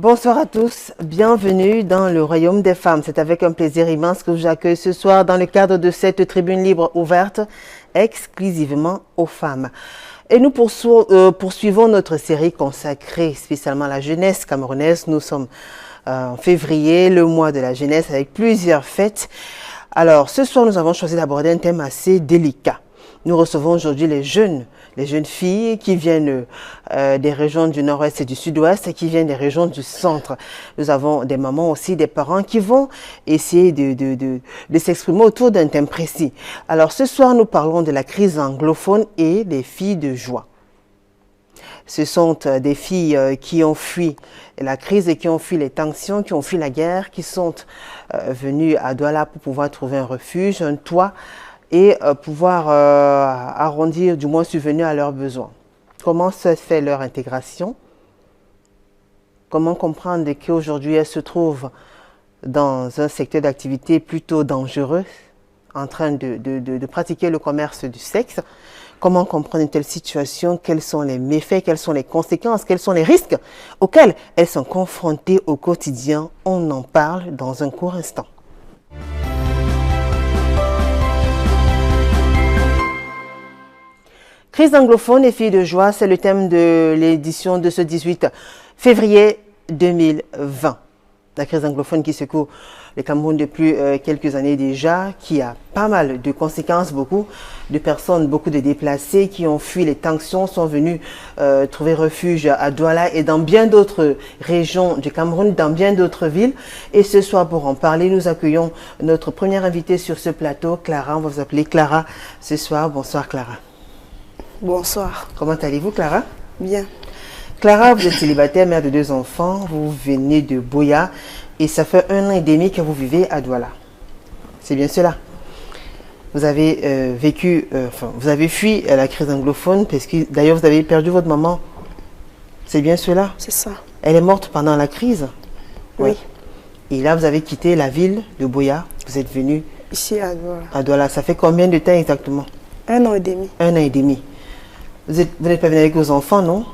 Bonsoir à tous, bienvenue dans le Royaume des femmes. C'est avec un plaisir immense que j'accueille ce soir dans le cadre de cette tribune libre ouverte exclusivement aux femmes. Et nous poursuivons notre série consacrée spécialement à la jeunesse camerounaise. Nous sommes en février, le mois de la jeunesse, avec plusieurs fêtes. Alors, ce soir, nous avons choisi d'aborder un thème assez délicat. Nous recevons aujourd'hui les jeunes filles qui viennent des régions du nord-ouest et du sud-ouest et qui viennent des régions du centre. Nous avons des mamans aussi, des parents qui vont essayer de s'exprimer autour d'un thème précis. Alors ce soir, nous parlons de la crise anglophone et des filles de joie. Ce sont des filles qui ont fui la crise et qui ont fui les tensions, qui ont fui la guerre, qui sont venues à Douala pour pouvoir trouver un refuge, un toit, et pouvoir arrondir, du moins subvenir à leurs besoins. Comment se fait leur intégration? Comment comprendre qu'aujourd'hui elles se trouvent dans un secteur d'activité plutôt dangereux, en train de pratiquer le commerce du sexe? Comment comprendre une telle situation? Quels sont les méfaits? Quelles sont les conséquences? Quels sont les risques auxquels elles sont confrontées au quotidien? On en parle dans un court instant. Crise anglophone et filles de joie, c'est le thème de l'édition de ce 18 février 2020. La crise anglophone qui secoue le Cameroun depuis quelques années déjà, qui a pas mal de conséquences, beaucoup de personnes, beaucoup de déplacés qui ont fui les tensions, sont venus trouver refuge à Douala et dans bien d'autres régions du Cameroun, dans bien d'autres villes. Et ce soir, pour en parler, nous accueillons notre première invitée sur ce plateau, Clara. On va vous appeler Clara ce soir. Bonsoir Clara. Bonsoir. Comment allez-vous, Clara? Bien. Clara, vous êtes célibataire, mère de 2 enfants, vous venez de Boya et ça fait 1 an et demi que vous vivez à Douala. C'est bien cela? Vous avez vous avez fui la crise anglophone parce que d'ailleurs vous avez perdu votre maman. C'est bien cela? C'est ça. Elle est morte pendant la crise? Oui. Ouais. Et là, vous avez quitté la ville de Boya, vous êtes venu ici à Douala. À Douala. Ça fait combien de temps exactement? 1 an et demi. 1 an et demi. Vous n'êtes pas venu avec vos enfants, non?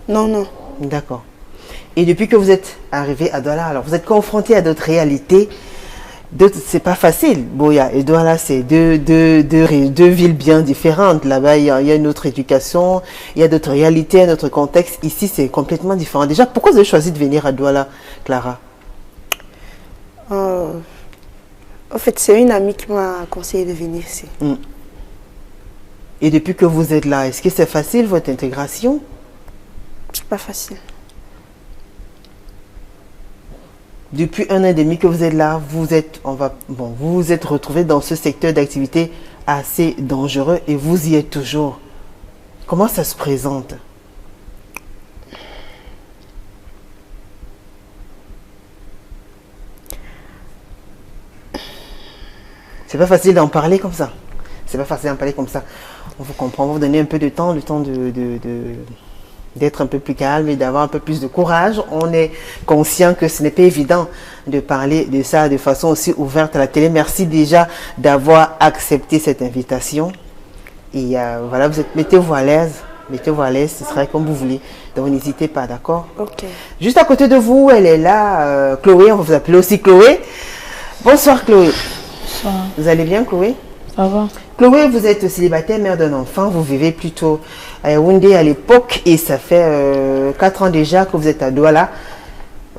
Non, non. D'accord. Et depuis que vous êtes arrivé à Douala, alors vous êtes confronté à d'autres réalités. C'est pas facile. Boya et Douala, c'est deux villes bien différentes. Là-bas, il y a une autre éducation, il y a d'autres réalités, un autre contexte. Ici, c'est complètement différent. Déjà, pourquoi vous avez choisi de venir à Douala, Clara? En fait, c'est une amie qui m'a conseillé de venir ici. Et depuis que vous êtes là, est-ce que c'est facile votre intégration? C'est pas facile. Depuis 1 an et demi que vous êtes là, vous vous êtes retrouvé dans ce secteur d'activité assez dangereux et vous y êtes toujours. Comment ça se présente? C'est pas facile d'en parler comme ça. C'est pas facile d'en parler comme ça. On vous comprend, on va vous donner un peu de temps, le temps d'être un peu plus calme et d'avoir un peu plus de courage. On est conscient que ce n'est pas évident de parler de ça de façon aussi ouverte à la télé. Merci déjà d'avoir accepté cette invitation. Et voilà, mettez-vous à l'aise. Mettez-vous à l'aise, ce sera comme vous voulez. Donc n'hésitez pas, d'accord? Ok. Juste à côté de vous, elle est là, Chloé, on va vous appeler aussi Chloé. Bonsoir Chloé. Bonsoir. Vous allez bien Chloé? Ça va? Chloé, vous êtes célibataire, mère d'un enfant, vous vivez plutôt à Yaoundé à l'époque et ça fait 4 ans déjà que vous êtes à Douala.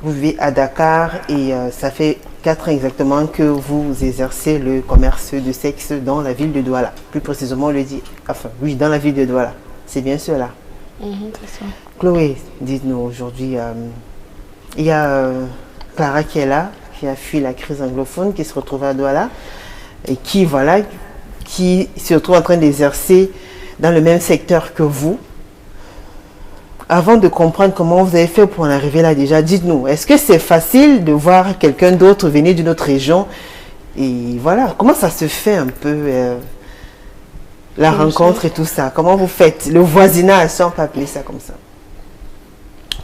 Vous vivez à Dakar et ça fait 4 ans exactement que vous exercez le commerce de sexe dans la ville de Douala. Plus précisément, on le dit, enfin oui, dans la ville de Douala. C'est bien cela. C'est ça. Chloé, dites-nous aujourd'hui, il y a Clara qui est là, qui a fui la crise anglophone, qui se retrouve à Douala et qui se retrouve en train d'exercer dans le même secteur que vous. Avant de comprendre comment vous avez fait pour en arriver là déjà, dites-nous, est-ce que c'est facile de voir quelqu'un d'autre venir d'une autre région? Et voilà, comment ça se fait un peu la rencontre et tout ça? Comment vous faites? Le voisinage, si on peut appeler ça comme ça.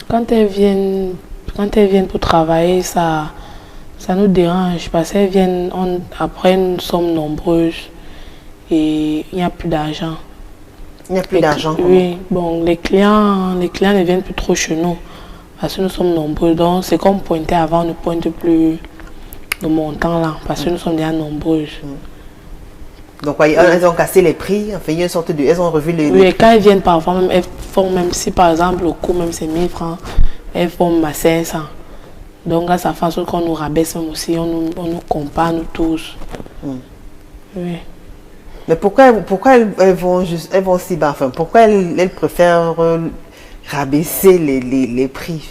Quand elles viennent pour travailler, ça nous dérange parce qu'elles viennent, après nous sommes nombreuses et il n'y a plus d'argent. Il n'y a plus d'argent? Oui, bon, les clients ne viennent plus trop chez nous. Parce que nous sommes nombreux. Donc, c'est comme pointer avant, on ne pointe plus le montant là. Parce que nous sommes déjà nombreuses. Donc, elles ont cassé les prix. Enfin, il y a une sorte de... Elles ont revu les... Oui, quand elles viennent parfois, même, elles font, même si par exemple le coût, même c'est 1000 francs, elles font 500. Donc là, ça fait en sorte qu'on nous rabaisse même aussi, on nous compare, nous tous. Oui. Mais pourquoi elles vont juste, elles vont si bas? Enfin, pourquoi elles préfèrent rabaisser les prix?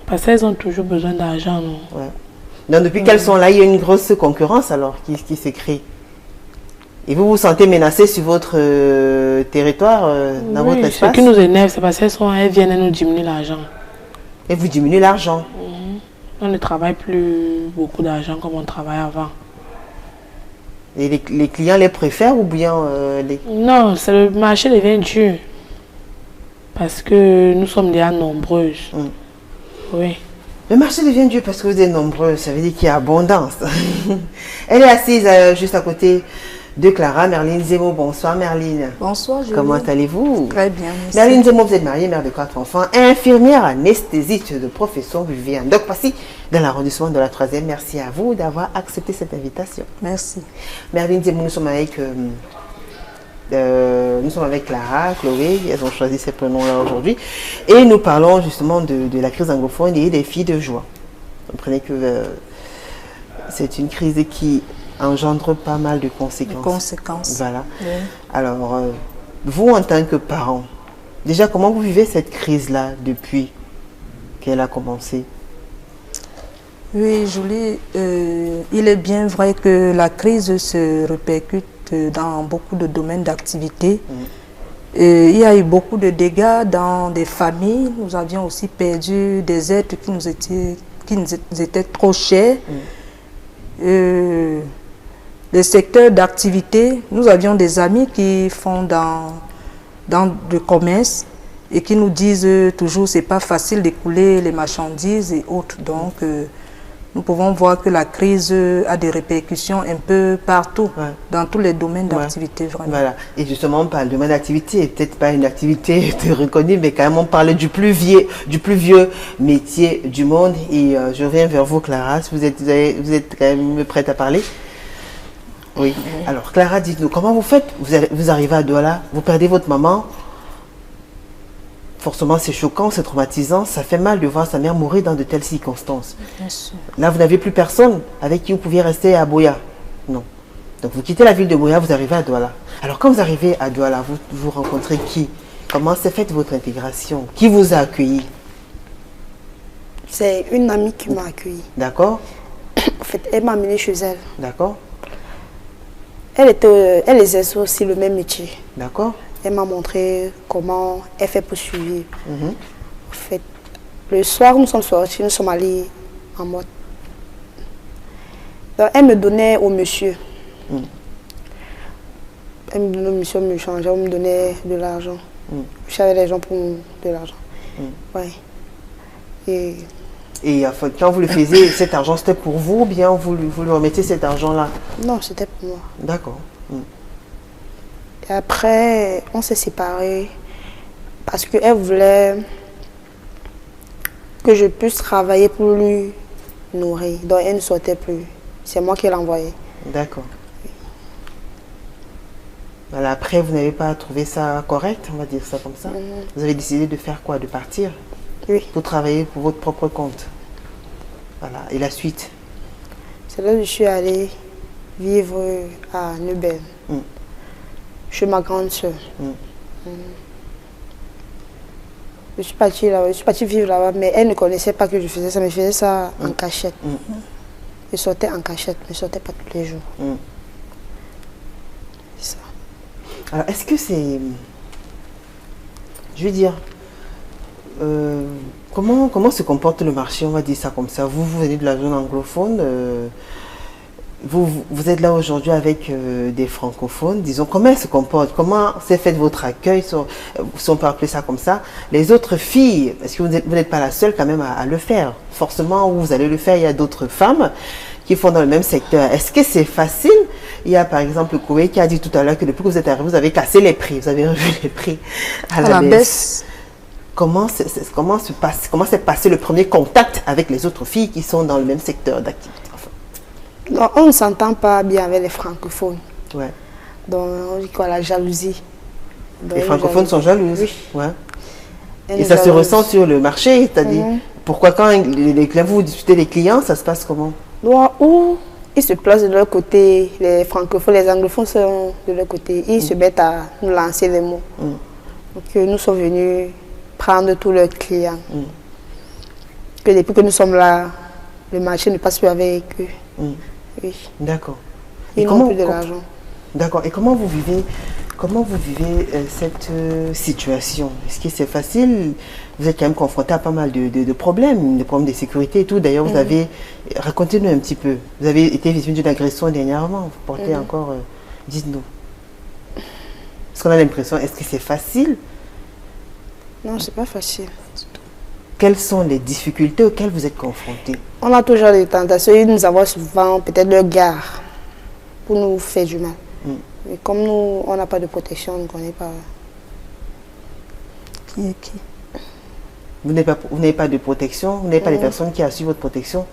Parce qu'elles ont toujours besoin d'argent, non? Ouais. Donc depuis qu'elles sont là, il y a une grosse concurrence alors qui se crée. Et vous vous sentez menacé sur votre territoire, dans votre espace? Ce qui nous énerve, c'est parce qu'elles viennent et nous diminuer l'argent. Et vous diminuez l'argent? On ne travaille plus beaucoup d'argent comme on travaillait avant. Et les clients les préfèrent ou bien Non, le marché devient dur. Parce que nous sommes déjà nombreuses. Oui. Le marché devient dur parce que vous êtes nombreux, ça veut dire qu'il y a abondance. Elle est assise juste à côté de Clara. Merline Zemo, bonsoir Merline. Bonsoir Julie. Comment allez-vous? Très bien, merci. Merline Zemo, vous êtes mariée, mère de 4 enfants, infirmière anesthésiste de profession, vous vivez en Doc Passy, dans l'arrondissement de la 3e. Merci à vous d'avoir accepté cette invitation. Merci. Merline Zemo, nous sommes avec Clara, Chloé, elles ont choisi ces prénoms-là aujourd'hui. Et nous parlons justement de la crise anglophone et des filles de joie. Vous comprenez que c'est une crise qui engendre pas mal de conséquences. Voilà. Oui. Alors, vous en tant que parent, déjà comment vous vivez cette crise-là depuis qu'elle a commencé? Oui, Julie, il est bien vrai que la crise se répercute dans beaucoup de domaines d'activité. Il y a eu beaucoup de dégâts dans des familles. Nous avions aussi perdu des êtres qui nous étaient trop chers. Les secteurs d'activité, nous avions des amis qui font dans le commerce et qui nous disent toujours c'est pas facile d'écouler les marchandises et autres. Donc, nous pouvons voir que la crise a des répercussions un peu partout, dans tous les domaines d'activité. Voilà. Et justement, on parle de domaine d'activité, peut-être pas une activité reconnue, mais quand même on parle du plus vieux métier du monde. Et je reviens vers vous, Clara, vous êtes quand même prête à parler? Oui. Alors, Clara, dites-nous, comment vous faites? Vous arrivez à Douala, vous perdez votre maman. Forcément, c'est choquant, c'est traumatisant. Ça fait mal de voir sa mère mourir dans de telles circonstances. Bien sûr. Là, vous n'avez plus personne avec qui vous pouviez rester à Boya. Non. Donc, vous quittez la ville de Boya, vous arrivez à Douala. Alors, quand vous arrivez à Douala, vous rencontrez qui? Comment s'est faite votre intégration? Qui vous a accueilli? C'est une amie qui m'a accueilli. D'accord. En fait, elle m'a amenée chez elle. D'accord. Elle exerce aussi le même métier. D'accord. Elle m'a montré comment elle fait pour suivre. En fait, le soir, nous sommes sortis, nous sommes allés en mode. Donc, elle me donnait au monsieur. Elle me donnait au monsieur, me changeait, elle me donnait de l'argent. J'avais des gens pour de l'argent. Ouais. Et quand vous le faisiez, cet argent, c'était pour vous ou bien vous lui remettez cet argent-là? Non, c'était pour moi. D'accord. Et après, on s'est séparés parce qu'elle voulait que je puisse travailler pour lui nourrir. Donc, elle ne sortait plus. C'est moi qui l'envoyais. D'accord. Voilà, après, vous n'avez pas trouvé ça correct, on va dire ça comme ça. Vous avez décidé de faire quoi? De partir? Oui. Pour travailler pour votre propre compte. Voilà. Et la suite? C'est là que je suis allée vivre à Neubel. Chez ma grande soeur. Je suis partie là-bas, je suis partie vivre là-bas, mais elle ne connaissait pas que je faisais ça, mais je faisais ça en cachette. Je sortais en cachette, mais je ne sortais pas tous les jours. C'est ça. Alors, est-ce que c'est... Je veux dire... comment se comporte le marché, on va dire ça comme ça? Vous venez de la zone anglophone, vous êtes là aujourd'hui avec des francophones, disons, comment elles se comportent? Comment s'est fait votre accueil, si on peut appeler ça comme ça? Les autres filles, est-ce que vous n'êtes pas la seule quand même à le faire? Forcément, vous allez le faire, il y a d'autres femmes qui font dans le même secteur. Est-ce que c'est facile? Il y a par exemple Koé qui a dit tout à l'heure que depuis que vous êtes arrivé, vous avez cassé les prix, vous avez revu les prix à la baisse. comment s'est passé le premier contact avec les autres filles qui sont dans le même secteur d'activité? Enfin, Donc, on ne s'entend pas bien avec les francophones. ouais. Donc, on dit quoi, la jalousie. Donc, Les francophones sont jalouses. Oui. Ouais. Elles Et nous ça se jalousent. ressent sur le marché, c'est-à-dire, pourquoi quand les clients, vous discutez des clients, ça se passe comment? Donc, où ils se placent de leur côté, les francophones, les anglophones sont de leur côté, ils se mettent à nous lancer les mots. Donc, nous sommes venus prendre tous leurs clients. Que depuis que nous sommes là, le marché ne passe plus avec eux. Oui. D'accord. Ils n'ont plus de l'argent. D'accord. Et comment vous vivez cette situation? Est-ce que c'est facile? Vous êtes quand même confronté à pas mal de problèmes, des problèmes de sécurité et tout. D'ailleurs, vous avez... Racontez-nous un petit peu. Vous avez été victime d'une agression dernièrement. Vous portez encore... dites-nous. Parce qu'on a l'impression, est-ce que c'est facile? Non, c'est pas facile. Quelles sont les difficultés auxquelles vous êtes confrontés? On a toujours des tentations. Ils nous envoient souvent peut-être leur gare pour nous faire du mal. Mais comme nous, on n'a pas de protection, on ne connaît pas qui est qui. Vous n'avez pas de protection, vous n'avez pas les personnes qui assurent votre protection.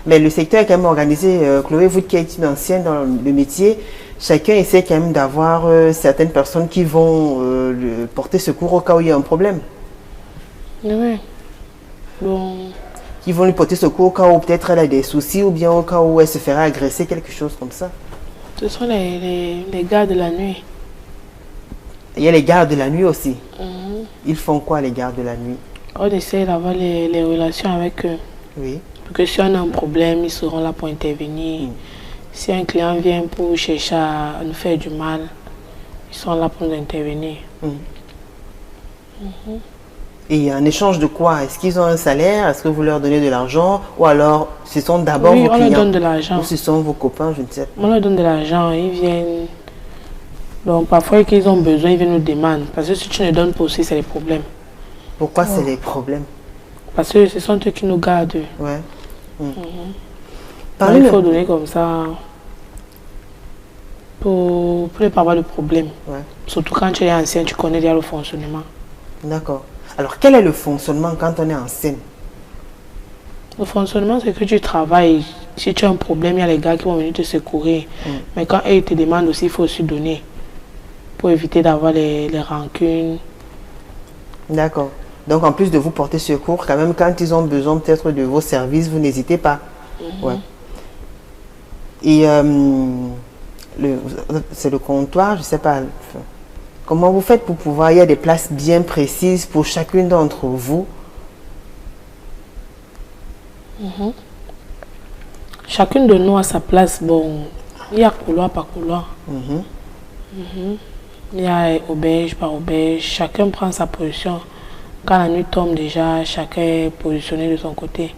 Mais le secteur est quand même organisé. Chloé, vous qui êtes une ancienne dans le métier, chacun essaie quand même d'avoir certaines personnes qui vont porter secours au cas où il y a un problème. Oui. Bon, Qui vont lui porter secours au cas où peut-être elle a des soucis ou bien au cas où elle se ferait agresser, quelque chose comme ça. ce sont les gars de la nuit. Il y a les gardes de la nuit aussi. Ils font quoi les gardes de la nuit? On essaie d'avoir les relations avec eux. Oui. Parce que si on a un problème, ils seront là pour intervenir. Si un client vient pour chercher à nous faire du mal, ils sont là pour nous intervenir. Et en échange de quoi? Est-ce qu'ils ont un salaire? Est-ce que vous leur donnez de l'argent? Ou alors ce sont d'abord Oui, vos on clients? leur donne de l'argent. Ou ce sont vos copains, je ne sais pas. On leur donne de l'argent, ils viennent. Donc parfois qu'ils ont besoin, ils viennent nous demander. Parce que si tu ne donnes pas aussi, c'est les problèmes. Pourquoi c'est les problèmes? Parce que ce sont eux qui nous gardent. Ouais. Donc, Parlez il faut donner comme ça pour ne pas avoir de problème. Ouais. Surtout quand tu es ancien, tu connais déjà le fonctionnement. D'accord. Alors, quel est le fonctionnement quand on est en scène? Le fonctionnement, c'est que tu travailles. Si tu as un problème, il y a les gars qui vont venir te secourir. Mais quand ils te demandent aussi, il faut aussi donner. Pour éviter d'avoir les rancunes. D'accord. Donc, en plus de vous porter secours, quand même, quand ils ont besoin peut-être de vos services, vous n'hésitez pas. Ouais. Et c'est le comptoir, je ne sais pas. Comment vous faites pour pouvoir... Il y a des places bien précises pour chacune d'entre vous. Chacune de nous a sa place. Bon, il y a couloir par couloir. Il y a auberge par auberge. Chacun prend sa position. Quand la nuit tombe déjà, chacun est positionné de son côté.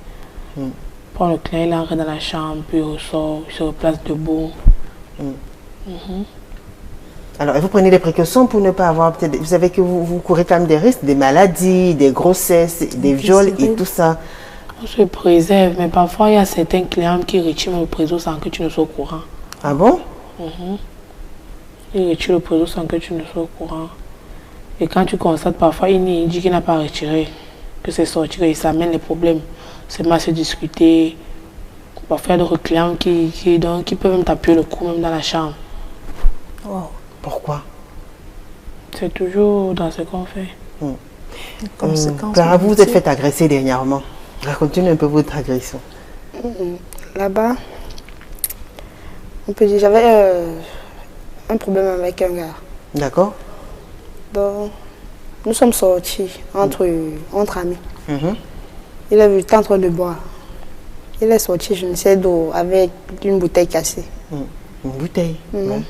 Pour le client, il entre dans la chambre, puis il ressort, il se replace debout. Alors, vous prenez des précautions pour ne pas avoir peut-être... Vous savez que vous courez quand même des risques, des maladies, des grossesses, des viols et tout ça. On se préserve, mais parfois il y a certains clients qui retirent le préso sans que tu ne sois au courant. Ah bon? Ils retirent le préso sans que tu ne sois au courant. Et quand tu constates, parfois il dit qu'il n'a pas retiré, que c'est sorti, qu'il s'amène les problèmes. C'est mal se discuter. Parfois il y a d'autres clients qui peuvent même t'appuyer le cou même dans la chambre. Pourquoi? C'est toujours dans ce qu'on fait. Clara, vous vous êtes fait agresser dernièrement. Racontez-nous un peu votre agression. Là-bas, on peut dire j'avais un problème avec un gars. D'accord. Donc, nous sommes sortis entre amis. Il a vu en train de boire. Il est sorti, je ne sais d'où, avec une bouteille cassée. Une bouteille? Ouais.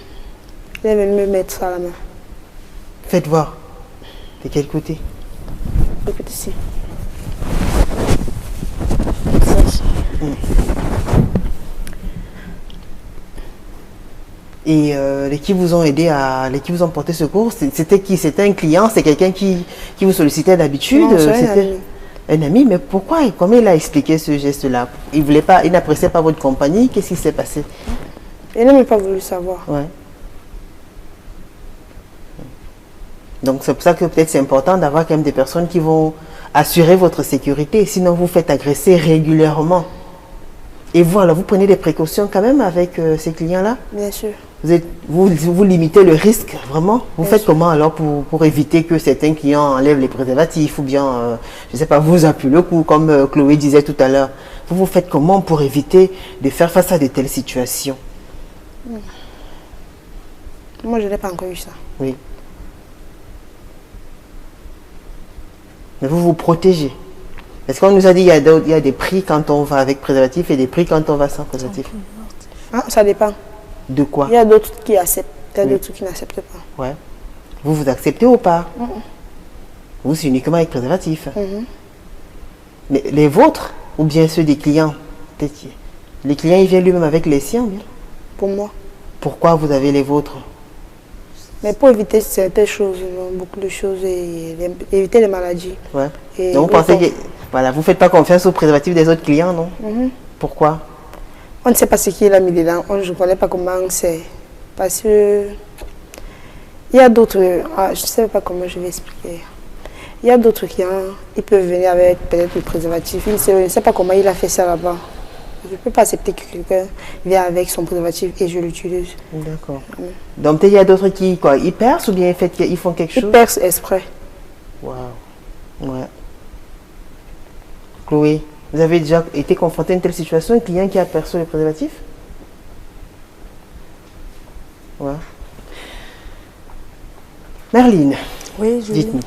Il est venu me mettre ça à la main. Faites voir. De quel côté? Le côté ici. Et les qui vous ont aidé les qui vous ont porté secours, c'était qui? C'était un client? C'est quelqu'un qui vous sollicitait d'habitude? C'était un ami. Mais pourquoi? Comment il a expliqué ce geste-là? Il voulait pas, il n'appréciait pas votre compagnie? Qu'est-ce qui s'est passé? Il n'a même pas voulu savoir. Ouais. Donc c'est pour ça que peut-être c'est important d'avoir quand même des personnes qui vont assurez votre sécurité, sinon vous faites agresser régulièrement. Et voilà, vous prenez des précautions quand même avec ces clients-là? Bien sûr. Vous limitez le risque, vraiment? Vous faites comment alors pour éviter que certains clients enlèvent les préservatifs ou bien, je ne sais pas, vous appuient le coup, comme Chloé disait tout à l'heure? Vous faites comment pour éviter de faire face à de telles situations? Moi, je n'ai pas encore eu ça. Oui. Mais vous vous protégez. Parce qu'on nous a dit qu'il y a des prix quand on va avec préservatif et des prix quand on va sans préservatif. Ah, ça dépend. De quoi? Il y a d'autres qui acceptent, il y a d'autres qui n'acceptent pas. Ouais. Vous acceptez ou pas? Vous, c'est uniquement avec préservatif. Mais les vôtres ou bien ceux des clients? Les clients, ils viennent lui-même avec les siens, bien? Pour moi. Pourquoi vous avez les vôtres? Mais pour éviter certaines choses, beaucoup de choses, et éviter les maladies. Ouais. Et donc vous pensez que voilà, vous ne faites pas confiance aux préservatifs des autres clients, non? Pourquoi? On ne sait pas ce qu'il a mis dedans. Je ne connais pas comment c'est. Parce que il y a d'autres. Je ne sais pas comment je vais expliquer. Il y a d'autres clients, ils peuvent venir avec peut-être le préservatif. Je ne sais pas comment il a fait ça là-bas. Je ne peux pas accepter que quelqu'un vienne avec son préservatif et je l'utilise. D'accord. Donc il y a d'autres qui quoi, ils percent ou bien ils font quelque chose? Ils percent exprès. Waouh. Ouais. Chloé, vous avez déjà été confrontée à une telle situation, un client qui a perçu le préservatif? Ouais. Merline, Oui, Julie. dites-nous.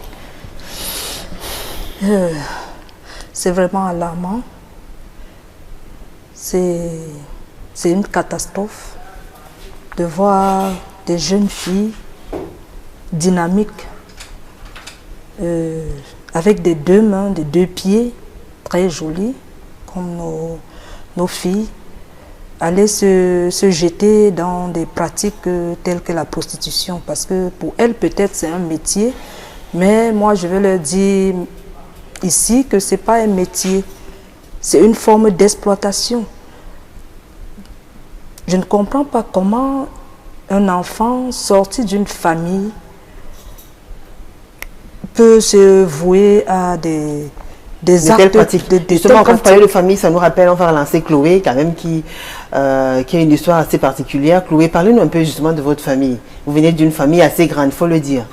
C'est vraiment alarmant. C'est une catastrophe de voir des jeunes filles dynamiques avec des deux mains, des deux pieds très jolies comme nos filles aller se jeter dans des pratiques telles que la prostitution parce que pour elles peut-être c'est un métier mais moi je vais leur dire ici que c'est pas un métier. C'est une forme d'exploitation. Je ne comprends pas comment un enfant sorti d'une famille peut se vouer à des actes pratiques. Justement, quand vous parlez de famille, ça nous rappelle, on va relancer Chloé, quand même, qui a une histoire assez particulière. Chloé, parlez-nous un peu justement de votre famille. Vous venez d'une famille assez grande, il faut le dire.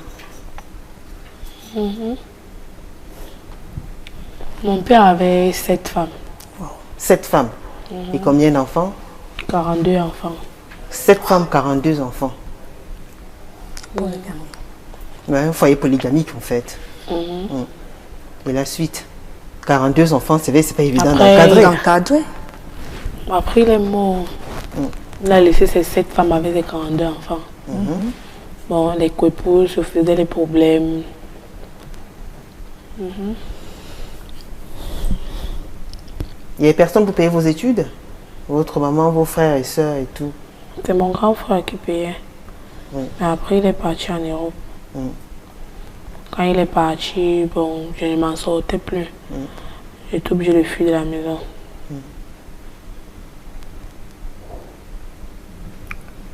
Mon père avait 7 femmes. 7 femmes. Et combien d'enfants? 42 enfants. 7 femmes, 42 enfants. Ouais, un foyer polygamique en fait. Et la suite? 42 enfants, c'est vrai, c'est pas évident d'encadrer. Après il est mort. Il a laissé ses 7 femmes avec ses 42 enfants. Bon, les coépouses se faisaient des problèmes. Il n'y avait personne pour payer vos études? Votre maman, vos frères et sœurs et tout? C'est mon grand frère qui payait. Mais après, il est parti en Europe. Quand il est parti, bon, je ne m'en sortais plus. J'étais obligée de fuir de la maison.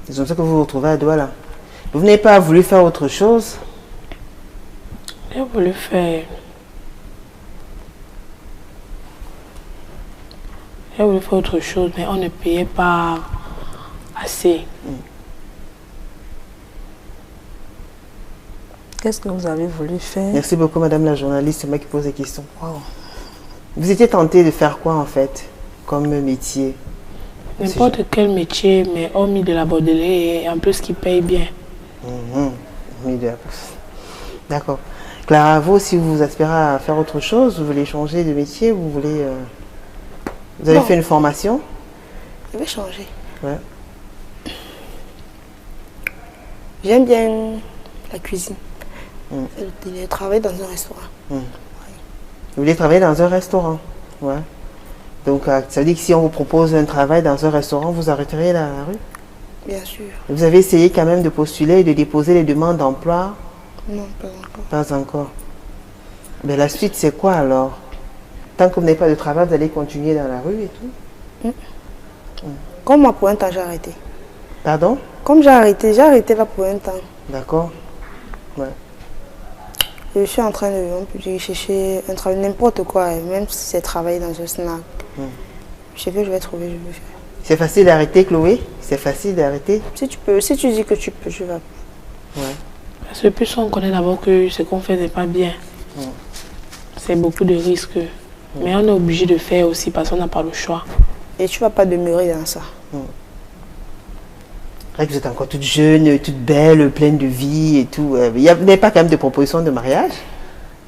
C'est comme ça que vous vous retrouvez à Douala. Vous n'avez pas voulu faire autre chose? J'ai voulu faire... J'ai voulu faire autre chose, mais on ne payait pas assez. Qu'est-ce que vous avez voulu faire? Merci beaucoup, madame la journaliste. C'est moi qui pose des questions. Wow. Vous étiez tentée de faire quoi, en fait, comme métier? N'importe quel métier, mais hormis de la bordelais et en plus qui paye bien. D'accord. Clara, vous, si vous aspirez à faire autre chose, vous voulez changer de métier, vous voulez... Vous avez fait une formation? Je vais changer. Ouais. J'aime bien la cuisine. Je travaille dans un restaurant. Vous voulez travailler dans un restaurant? Ouais. Donc, ça veut dire que si on vous propose un travail dans un restaurant, vous arrêteriez dans la rue? Bien sûr. Vous avez essayé quand même de postuler et de déposer les demandes d'emploi? Non, pas encore. Pas encore. Mais la suite, c'est quoi alors? Tant que vous n'avez pas de travail, vous allez continuer dans la rue et tout? Comme moi, pour un temps, j'ai arrêté. Pardon? Comme j'ai arrêté là pour un temps. D'accord. Ouais. Je suis en train de, on peut dire, chercher un travail, n'importe quoi, même si c'est travailler dans un snack. Je sais que je vais trouver, je vais faire. C'est facile d'arrêter, Chloé? C'est facile d'arrêter? Si tu peux, si tu dis que tu peux, tu vas. Ouais. Parce que plus on connaît d'abord que ce qu'on fait n'est pas bien. C'est beaucoup de risques. Mais on est obligé de faire aussi parce qu'on n'a pas le choix. Et tu ne vas pas demeurer dans ça. Vrai que vous êtes encore toute jeune, toute belle, pleine de vie et tout. Vous n'avez pas quand même de proposition de mariage?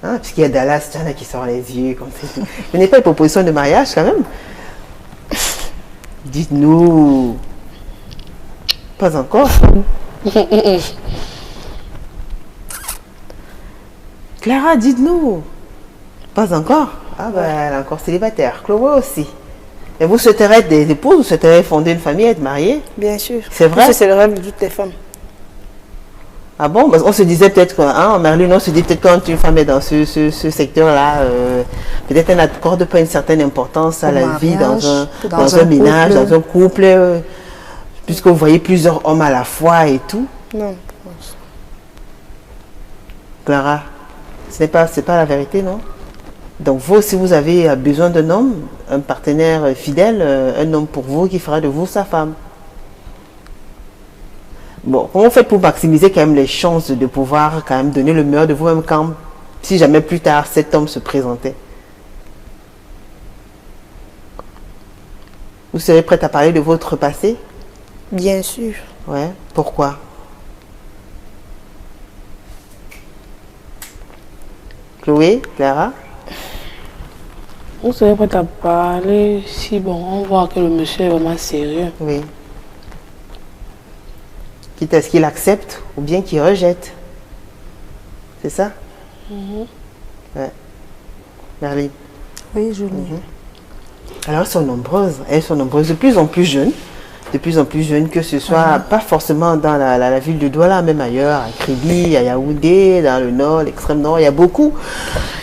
Hein? Puisqu'il y a Dallas, il y en a qui sortent les yeux comme ça. Vous n'avez pas de proposition de mariage quand même? Dites-nous. Pas encore. Clara, dites-nous. Pas encore? Ah ben, elle est encore célibataire. Chloé aussi. Et vous souhaiteriez être des épouses, vous souhaiteriez fonder une famille, être mariée? Bien sûr. C'est vrai? C'est le rêve de toutes les femmes. Ah bon? Parce qu'on se disait peut-être, en Merlune, on se dit peut-être quand une femme est dans ce secteur-là, peut-être elle n'accorde pas une certaine importance à la vie dans un ménage, dans un couple, puisque vous voyez plusieurs hommes à la fois et tout. Non. Clara, c'est pas la vérité, non? Donc vous, si vous avez besoin d'un homme, un partenaire fidèle, un homme pour vous qui fera de vous sa femme. Bon, comment vous faites pour maximiser quand même les chances de pouvoir quand même donner le meilleur de vous-même quand, si jamais plus tard cet homme se présentait? Vous serez prête à parler de votre passé? Bien sûr. Ouais, pourquoi? Chloé, Clara? On serait prêt à parler si bon, on voit que le monsieur est vraiment sérieux. Oui. Quitte à ce qu'il accepte ou bien qu'il rejette. C'est ça? Ouais. Merlin. Oui, Julie. Alors elles sont nombreuses, de plus en plus jeunes. De plus en plus jeunes, que ce soit pas forcément dans la ville de Douala, même ailleurs, à Kribi, à Yaoundé, dans le nord, l'extrême nord. Il y a beaucoup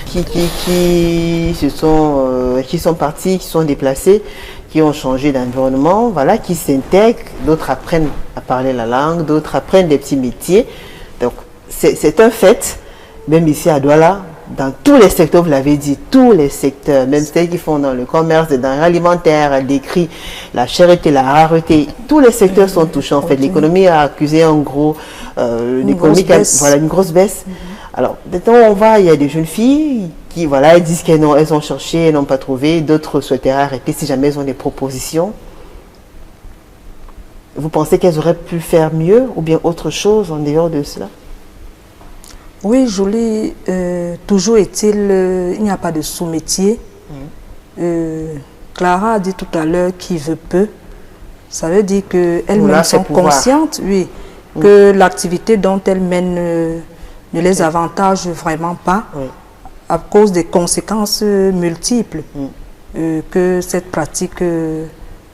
qui sont partis, qui sont déplacés, qui ont changé d'environnement, voilà, qui s'intègrent, d'autres apprennent à parler la langue, d'autres apprennent des petits métiers. Donc, c'est un fait, même ici à Douala, dans tous les secteurs, vous l'avez dit, tous les secteurs, même ceux qui font dans le commerce, dans l'alimentaire, décrit la charité, la rareté, tous les secteurs sont touchés en fait. L'économie a accusé un gros, une grosse baisse. Alors, de temps on va, il y a des jeunes filles qui, voilà, elles disent qu'elles ont cherché, elles n'ont pas trouvé, d'autres souhaiteraient arrêter si jamais elles ont des propositions. Vous pensez qu'elles auraient pu faire mieux ou bien autre chose en dehors de cela? Oui, Julie, toujours est-il, il n'y a pas de sous-métier. Clara a dit tout à l'heure qui veut peu. Ça veut dire qu'elles-mêmes sont conscientes, oui, que l'activité dont elles mènent ne les avantage vraiment pas à cause des conséquences multiples que cette pratique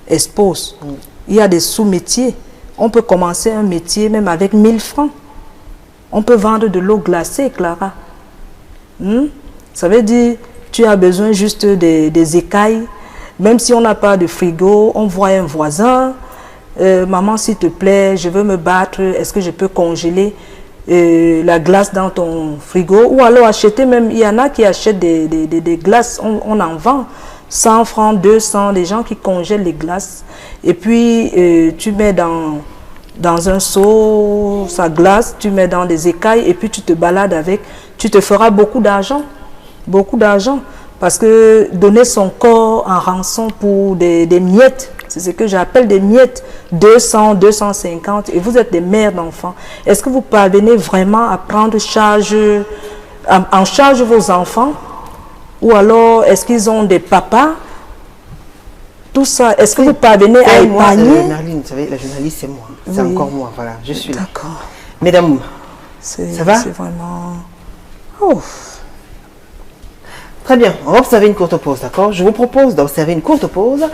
expose. Il y a des sous-métiers. On peut commencer un métier même avec 1000 francs. On peut vendre de l'eau glacée, Clara. Ça veut dire tu as besoin juste des écailles. Même si on n'a pas de frigo, on voit un voisin. Maman, s'il te plaît, je veux me battre. Est-ce que je peux congeler la glace dans ton frigo? Ou alors acheter même, il y en a qui achètent des glaces, on en vend. 100 francs, 200, des gens qui congèlent les glaces. Et puis, tu mets dans un seau sa glace, tu mets dans des écailles et puis tu te balades avec. Tu te feras beaucoup d'argent. Beaucoup d'argent. Parce que donner son corps en rançon pour des miettes, c'est ce que j'appelle des miettes, 200, 250, et vous êtes des mères d'enfants. Est-ce que vous parvenez vraiment à prendre en charge vos enfants? Ou alors, est-ce qu'ils ont des papas? Tout ça, est-ce que vous parvenez à épargner? Merlin, vous savez, la journaliste, c'est moi. C'est encore moi, voilà, je suis là. D'accord. Mesdames, ça va? C'est vraiment... Oh. Très bien, on va observer une courte pause, d'accord? Je vous propose d'observer une courte pause,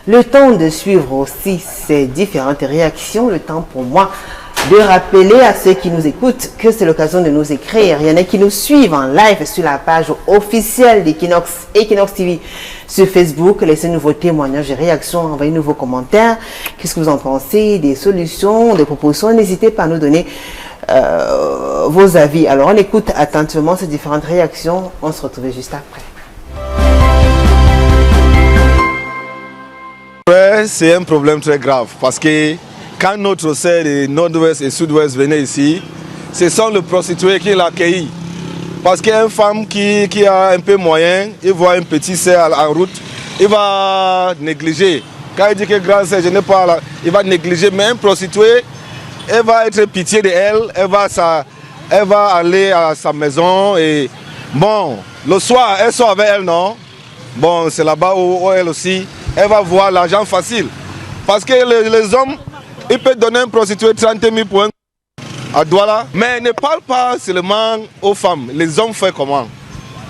le temps de suivre aussi ces différentes réactions, le temps pour moi de rappeler à ceux qui nous écoutent que c'est l'occasion de nous écrire. Il y en a qui nous suivent en live sur la page officielle d'Equinox TV sur Facebook. Laissez-nous vos témoignages et réactions, envoyez-nous vos commentaires. Qu'est-ce que vous en pensez? Des solutions, des propositions? N'hésitez pas à nous donner vos avis. Alors on écoute attentivement ces différentes réactions. On se retrouve juste après. C'est un problème très grave parce que quand notre sœur de Nord-Ouest et Sud-Ouest venaient ici, ce sont les prostituées qui l'accueillent. Parce qu'une femme qui a un peu moyen, il voit un petit sœur en route, il va négliger. Quand il dit que grand sœur, je n'ai pas là, il va négliger. Mais une prostituée, elle va être pitié de elle, elle va aller à sa maison et bon, le soir, elle sort avec elle, non? Bon, c'est là-bas où elle aussi, elle va voir l'argent facile. Parce que les hommes, ils peuvent donner un prostituée 30 000 pour un à Douala, mais ne parle pas seulement aux femmes. Les hommes font comment?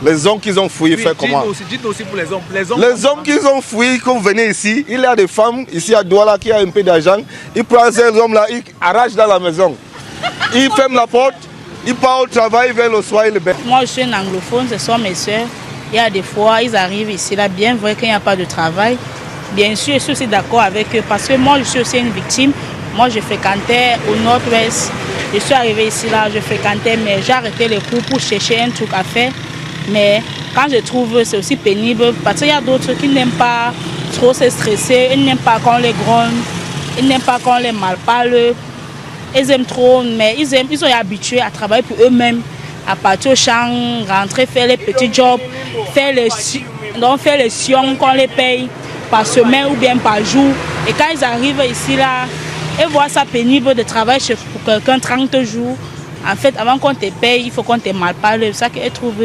Les hommes qui ont fui font comment? Dites aussi pour les hommes. Les hommes qui ont fui, quand vous venez ici, il y a des femmes ici à Douala qui ont un peu d'argent. Ils prennent ces hommes-là, ils arrachent dans la maison. Ils ferment la porte, ils partent au travail, vers le soir, ils le baissent. Moi, je suis un anglophone, ce sont mes soeurs. Il y a des fois, ils arrivent ici, là, bien vrai qu'il n'y a pas de travail. Bien sûr, je suis aussi d'accord avec eux parce que moi, je suis aussi une victime. Moi, je fréquentais au nord-ouest. Je suis arrivée ici, là, je fréquentais, mais j'ai arrêté les cours pour chercher un truc à faire. Mais quand je trouve, c'est aussi pénible parce qu'il y a d'autres qui n'aiment pas trop se stresser. Ils n'aiment pas qu'on les gronde, ils n'aiment pas qu'on les malparle. Ils aiment trop, mais ils sont habitués à travailler pour eux-mêmes, à partir au champ, rentrer, faire les petits jobs, faire les sions qu'on les paye par semaine ou bien par jour. Et quand ils arrivent ici, là, et voir ça pénible de travailler pour quelqu'un 30 jours. En fait, avant qu'on te paye, il faut qu'on te malparle. C'est ça qu'elle trouve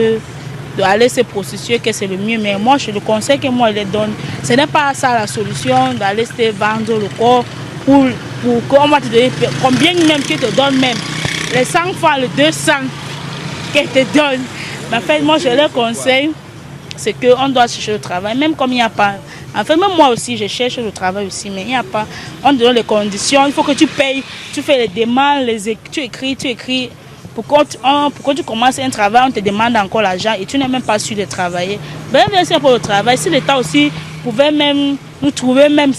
d'aller se prostituer, que c'est le mieux. Mais moi, je le conseille que moi, je les donne. Ce n'est pas ça la solution d'aller se vendre le corps pour qu'on va te donner. Combien même tu te donnes même. Les 100 fois, les 200 qu'elle te donne. Mais en fait, moi, je leur conseille, c'est qu'on doit chercher le travail, même comme il n'y a pas. En fait, même moi aussi, je cherche le travail aussi, mais il n'y a pas. On te donne les conditions, il faut que tu payes, tu fais les demandes, tu écris. Pourquoi tu commences un travail, on te demande encore l'argent et tu n'es même pas sûr de travailler. Bien sûr pour le travail, si l'État aussi pouvait même nous trouver même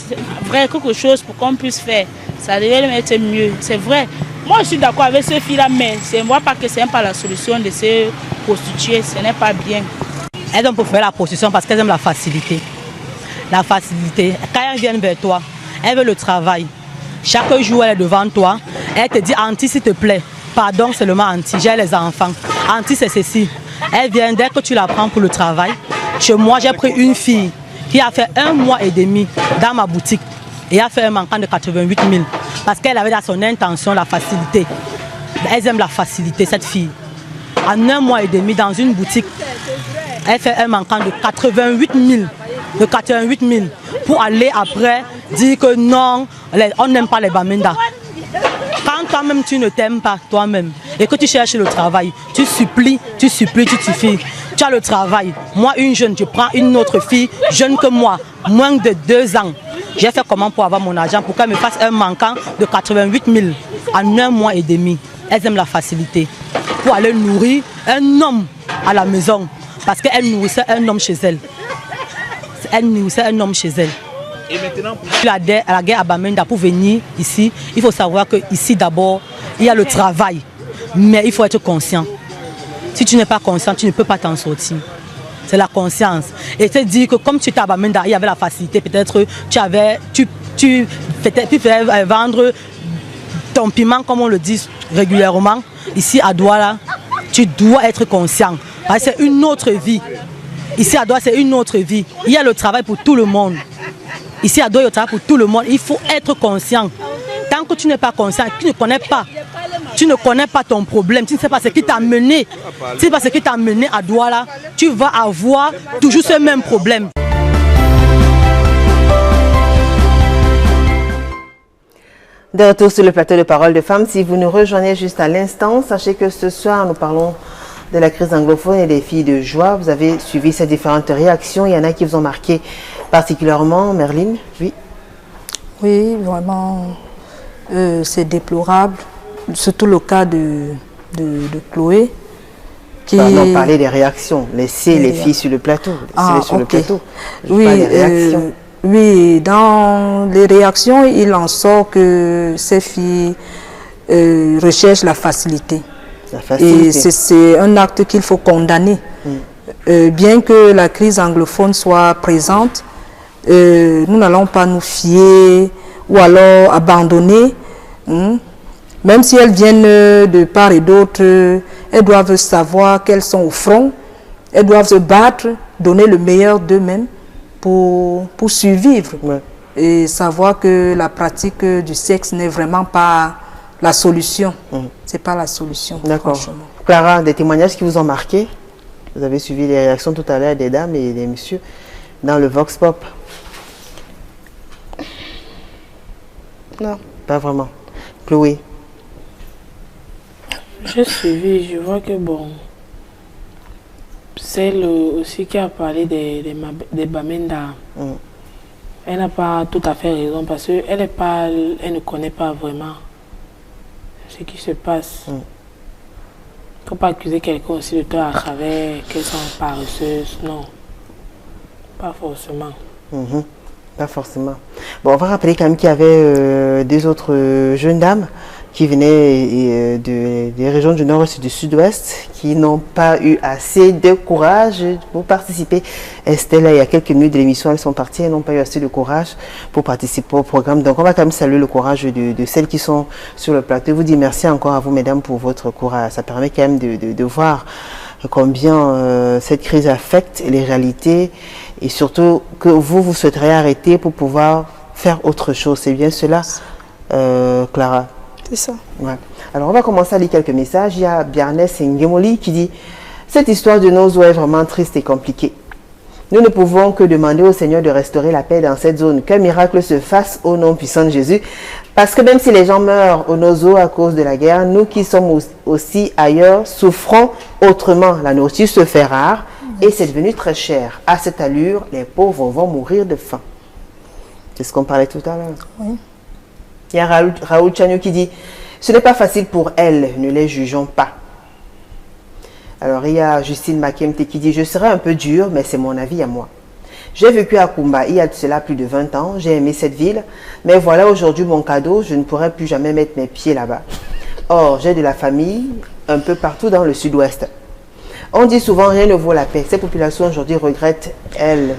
vrai quelque chose pour qu'on puisse faire, ça devrait être mieux. C'est vrai. Moi, je suis d'accord avec ces filles-là, mais je ne vois pas que ce n'est pas la solution de se prostituer, ce n'est pas bien. Elles ont pour faire la prostitution parce qu'elles aiment la facilité. La facilité. Quand elles viennent vers toi, elles veulent le travail. Chaque jour, elle est devant toi. Elle te dit, Auntie, s'il te plaît. Pardon, seulement Auntie, j'ai les enfants. Auntie, c'est ceci. Elle vient, dès que tu la prends pour le travail. Chez moi, j'ai pris une fille qui a fait 1 mois et demi dans ma boutique. Et a fait un manquant de 88 000. Parce qu'elle avait dans son intention la facilité. Elles aiment la facilité, cette fille. En 1 mois et demi, dans une boutique, elle fait un manquant de 88 000. De 88 000 pour aller après dire que non, on n'aime pas les Bamenda. Quand toi-même tu ne t'aimes pas toi-même et que tu cherches le travail, tu supplies, tu suffis. Tu as le travail. Moi, une jeune, je prends une autre fille, jeune que moi, moins de 2 ans. J'ai fait comment pour avoir mon argent, pour qu'elle me fasse un manquant de 88 000 en 1 mois et demi. Elles aiment la facilité. Pour aller nourrir un homme à la maison, parce qu'elle nourrissait un homme chez elle. Elle nourrissait un homme chez elle. Et maintenant, la guerre à Bamenda, pour venir ici, il faut savoir qu'ici d'abord, il y a le travail. Mais il faut être conscient. Si tu n'es pas conscient, tu ne peux pas t'en sortir. C'est la conscience. Et te dire que comme tu étais à Bamenda, il y avait la facilité, peut-être tu faisais vendre ton piment, comme on le dit régulièrement. Ici à Douala, tu dois être conscient. Parce que c'est une autre vie. Ici à Douala, c'est une autre vie. Il y a le travail pour tout le monde. Ici à Douala, il y a le travail pour tout le monde. Il faut être conscient. Tant que tu n'es pas conscient, tu ne connais pas ton problème, tu ne sais pas ce qui t'a mené. Tu ne sais pas ce qui t'a mené à Douala, tu vas avoir toujours ce même problème. De retour sur le plateau de Parole de Femmes, si vous nous rejoignez juste à l'instant, sachez que ce soir, nous parlons de la crise anglophone et des filles de joie. Vous avez suivi ces différentes réactions. Il y en a qui vous ont marqué particulièrement. Merline, oui. Oui, vraiment, c'est déplorable. Surtout le cas de Chloé. Qui... Pardon, parler des réactions. Laissez les filles sur le plateau. Sur le plateau. Oui, dans les réactions, il en sort que ces filles recherchent la facilité. La facilité. Et c'est un acte qu'il faut condamner. Bien que la crise anglophone soit présente, nous n'allons pas nous fier ou alors abandonner. Même si elles viennent de part et d'autre, elles doivent savoir qu'elles sont au front, elles doivent se battre, donner le meilleur d'eux-mêmes pour survivre. Ouais. Et savoir que la pratique du sexe n'est vraiment pas la solution. C'est pas la solution. D'accord. Franchement. Clara, des témoignages qui vous ont marqué? Vous avez suivi les réactions tout à l'heure des dames et des messieurs dans le Vox Pop? Non. Pas vraiment. Chloé? J'ai suivi, je vois que bon, celle aussi qui a parlé des Bamenda, elle n'a pas tout à fait raison parce qu'elle ne connaît pas vraiment ce qui se passe. Il ne faut pas accuser quelqu'un aussi de toi à travers qu'elles sont paresseuses, non, pas forcément. Pas forcément. Bon, on va rappeler quand même qu'il y avait deux autres jeunes dames qui venaient des régions du nord-est et du sud-ouest, qui n'ont pas eu assez de courage pour participer. Estelle, il y a quelques minutes de l'émission, elles sont parties, elles n'ont pas eu assez de courage pour participer au programme. Donc on va quand même saluer le courage de celles qui sont sur le plateau. Je vous dis merci encore à vous, mesdames, pour votre courage. Ça permet quand même de voir combien cette crise affecte les réalités et surtout que vous souhaiterez arrêter pour pouvoir faire autre chose. C'est bien cela, Clara? C'est ça. Ouais. Alors, on va commencer à lire quelques messages. Il y a Biarnès Ngemoli qui dit « Cette histoire de nos eaux est vraiment triste et compliquée. Nous ne pouvons que demander au Seigneur de restaurer la paix dans cette zone. Qu'un miracle se fasse au nom puissant de Jésus. Parce que même si les gens meurent au Nozo à cause de la guerre, nous qui sommes aussi ailleurs souffrons autrement. La nourriture se fait rare et c'est devenu très cher. À cette allure, les pauvres vont mourir de faim. » C'est ce qu'on parlait tout à l'heure. Oui. Il y a Raoul Chagnou qui dit « Ce n'est pas facile pour elles, ne les jugeons pas. » Alors il y a Justine Makemte qui dit « Je serai un peu dure, mais c'est mon avis à moi. J'ai vécu à Kumba il y a de cela plus de 20 ans, j'ai aimé cette ville, mais voilà aujourd'hui mon cadeau, je ne pourrai plus jamais mettre mes pieds là-bas. Or, j'ai de la famille un peu partout dans le sud-ouest. On dit souvent rien ne vaut la paix. Ces populations aujourd'hui regrettent, elles,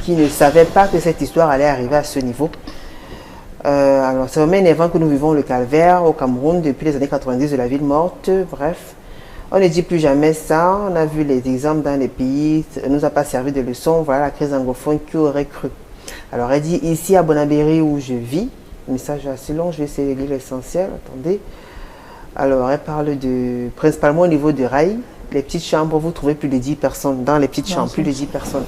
qui ne savaient pas que cette histoire allait arriver à ce niveau. » Alors, c'est vraiment énervant que nous vivons le calvaire au Cameroun depuis les années 90 de la ville morte. Bref, on ne dit plus jamais ça. On a vu les exemples dans les pays. Ça ne nous a pas servi de leçon. Voilà la crise anglophone, qui aurait cru. Alors, elle dit ici à Bonabéry où je vis. Le message est assez long, je vais essayer de lire l'essentiel. Attendez. Alors, elle parle de principalement au niveau de Raï. Les petites chambres, vous trouvez plus de 10 personnes. Dans les petites chambres, plus de 10 personnes.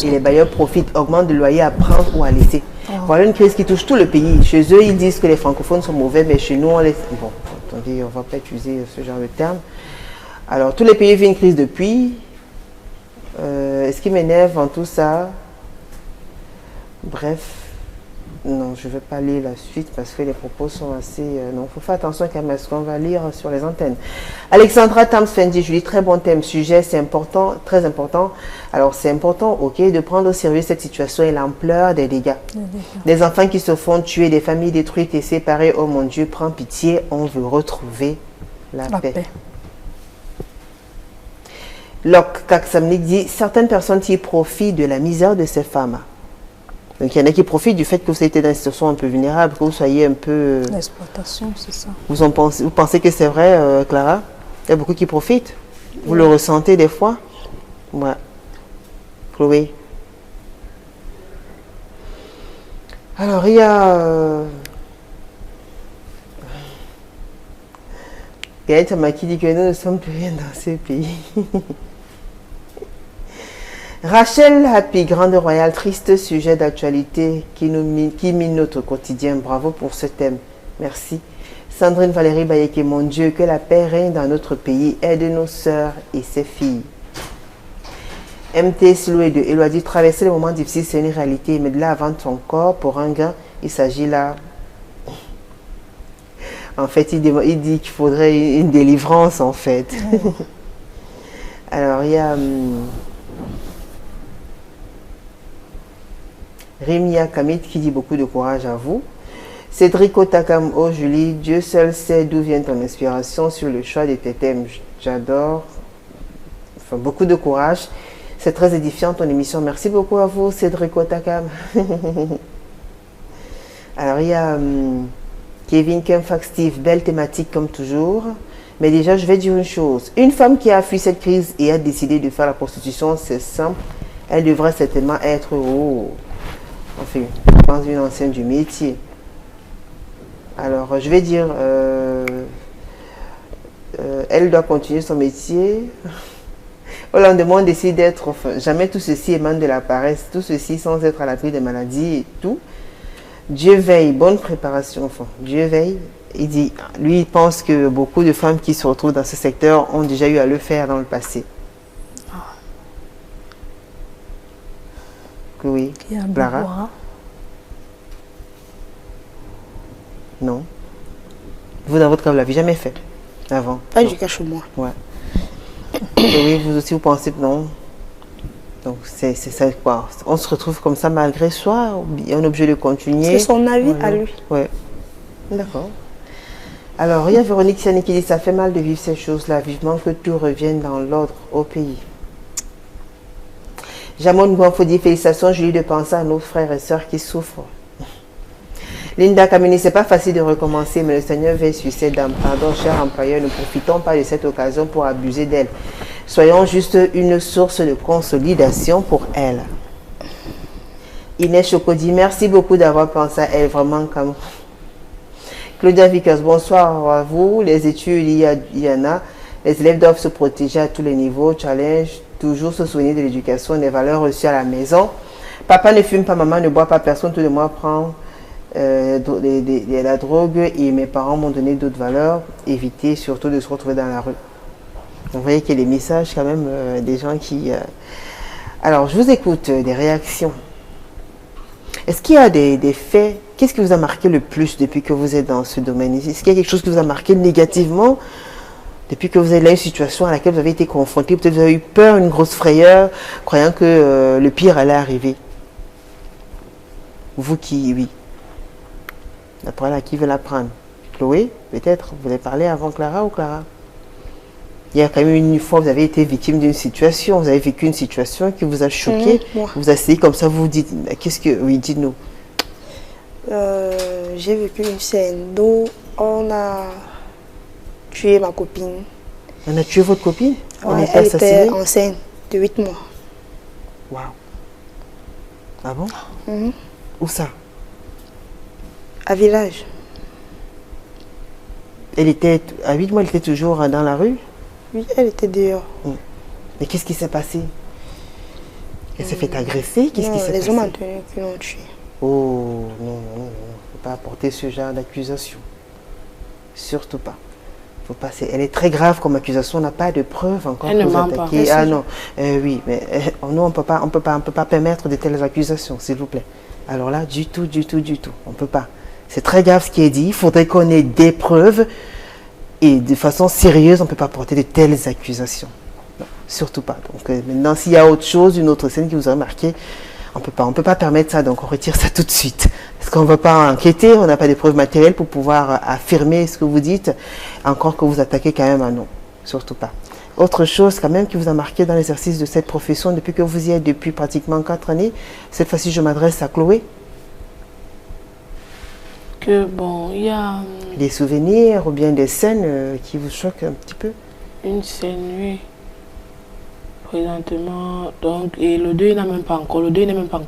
Et les bailleurs profitent, augmentent le loyer à prendre ou à laisser. Voilà une crise qui touche tout le pays. Chez eux, ils disent que les francophones sont mauvais, mais chez nous, on les... Bon, attendez, on ne va pas utiliser ce genre de terme. Alors, tous les pays vivent une crise depuis. Ce qui m'énerve en tout ça... Bref, non, je ne vais pas lire la suite parce que les propos sont assez... non, il faut faire attention quand même à ce qu'on va lire sur les antennes. Alexandra Tamsfendi, je dis très bon thème, sujet, c'est important, très important. Alors c'est important, ok, de prendre au sérieux cette situation et l'ampleur des dégâts. Des enfants qui se font tuer, des familles détruites et séparées, oh mon Dieu, prends pitié, on veut retrouver la paix. Locke Kaksamnik dit, certaines personnes qui profitent de la misère de ces femmes. Donc il y en a qui profitent du fait que vous êtes dans une situation un peu vulnérable, que vous soyez un peu... L'exploitation, c'est ça. Vous pensez que c'est vrai, Clara? Il y a beaucoup qui profitent. Vous le ressentez des fois? Ouais. Chloé? Alors il y a... Gaël Tamaki dit que nous ne sommes plus rien dans ce pays. Rachel Happy, Grande Royale, triste sujet d'actualité qui mine notre quotidien. Bravo pour ce thème. Merci. Sandrine Valérie Bayeke, mon Dieu, que la paix règne dans notre pays. Aide nos sœurs et ses filles. MT Sloué de Eloi dit, traverser les moments difficiles, c'est une réalité, mais de là à vendre son corps pour un gain, il s'agit là... En fait, il dit qu'il faudrait une délivrance, en fait. Alors, il y a... Rimia Kamit qui dit beaucoup de courage à vous. Cédric Otakam, oh Julie, Dieu seul sait d'où vient ton inspiration sur le choix de tes thèmes. J'adore. Enfin, beaucoup de courage. C'est très édifiant ton émission. Merci beaucoup à vous, Cédric Otakam. Alors, il y a Kevin Kemfak Steve, belle thématique comme toujours. Mais déjà, je vais dire une chose. Une femme qui a fui cette crise et a décidé de faire la prostitution, c'est simple. Elle devrait certainement être, enfin, je pense une ancienne du métier. Alors, je vais dire, elle doit continuer son métier. Au lendemain, on décide d'être, enfin, jamais tout ceci émane de la paresse, tout ceci sans être à l'abri des maladies et tout. Dieu veille, bonne préparation, enfin, Dieu veille. Il dit, lui, il pense que beaucoup de femmes qui se retrouvent dans ce secteur ont déjà eu à le faire dans le passé. Oui. Clara? Non. Vous, dans votre cas, vous ne l'avez jamais fait avant? Pas jusqu'à chez moi. Ouais. Et oui, vous aussi, vous pensez que non. Donc, c'est ça quoi. On se retrouve comme ça malgré soi, on est obligé de continuer. C'est son avis à lui. Ouais. D'accord. Alors, il y a Véronique Siani qui dit, ça fait mal de vivre ces choses-là, vivement que tout revienne dans l'ordre au pays. Jamon Gouanfo dit, félicitations Julie de penser à nos frères et sœurs qui souffrent. Linda Kamini, c'est pas facile de recommencer, mais le Seigneur veille sur ces dames. Pardon, chers employeurs, ne profitons pas de cette occasion pour abuser d'elles. Soyons juste une source de consolidation pour elles. Inès Chokodi, merci beaucoup d'avoir pensé à elle, vraiment comme... Claudia Vickers, bonsoir à vous. Les études, il y en a. Les élèves doivent se protéger à tous les niveaux. Challenge, toujours se souvenir de l'éducation, des valeurs reçues à la maison. Papa ne fume pas, maman ne boit pas, personne tout de moi prend la drogue et mes parents m'ont donné d'autres valeurs. Éviter surtout de se retrouver dans la rue. Vous voyez qu'il y a des messages quand même des gens qui... Alors, je vous écoute, des réactions. Est-ce qu'il y a des faits? Qu'est-ce qui vous a marqué le plus depuis que vous êtes dans ce domaine? Est-ce qu'il y a quelque chose qui vous a marqué négativement depuis que vous êtes là, une situation à laquelle vous avez été confronté? Peut-être vous avez eu peur, une grosse frayeur, croyant que le pire allait arriver. Vous qui, oui. D'après là, qui veut l'apprendre? Chloé, peut-être? Vous voulez parler avant Clara ou Clara? Il y a quand même une fois, vous avez été victime d'une situation, vous avez vécu une situation qui vous a choqué. Vous asseyez comme ça, vous vous dites, qu'est-ce que... Oui, dites-nous. J'ai vécu une scène d'où on a tué ma copine. On a tué votre copine? Ouais, elle était enceinte de 8 mois. Waouh. Ah bon? Où ça? À Village. Elle était, à 8 mois, elle était toujours dans la rue? Oui, elle était dehors. Mais qu'est-ce qui s'est passé? Elle s'est fait agresser? Qu'est-ce qui s'est passé? Les hommes qui l'ont tuée. Oh, non, il ne faut pas apporter ce genre d'accusation. Surtout pas. Faut pas. Elle est très grave comme accusation, on n'a pas de preuves encore pour vous attaquer. Ah non, oui, mais nous, on peut pas permettre de telles accusations, s'il vous plaît. Alors là, du tout, on ne peut pas. C'est très grave ce qui est dit, il faudrait qu'on ait des preuves et de façon sérieuse, on ne peut pas porter de telles accusations. Non, surtout pas. Donc maintenant, s'il y a autre chose, une autre scène qui vous a marqué, on peut pas permettre ça, donc on retire ça tout de suite. Parce qu'on ne va pas enquêter, on n'a pas de preuves matérielles pour pouvoir affirmer ce que vous dites, encore que vous attaquez quand même un nom. Surtout pas. Autre chose quand même qui vous a marqué dans l'exercice de cette profession depuis que vous y êtes depuis pratiquement 4 années, cette fois-ci je m'adresse à Chloé. Que bon, il y a... Des souvenirs ou bien des scènes qui vous choquent un petit peu? Une scène, oui. Présentement, donc, et le deuil n'est même pas encore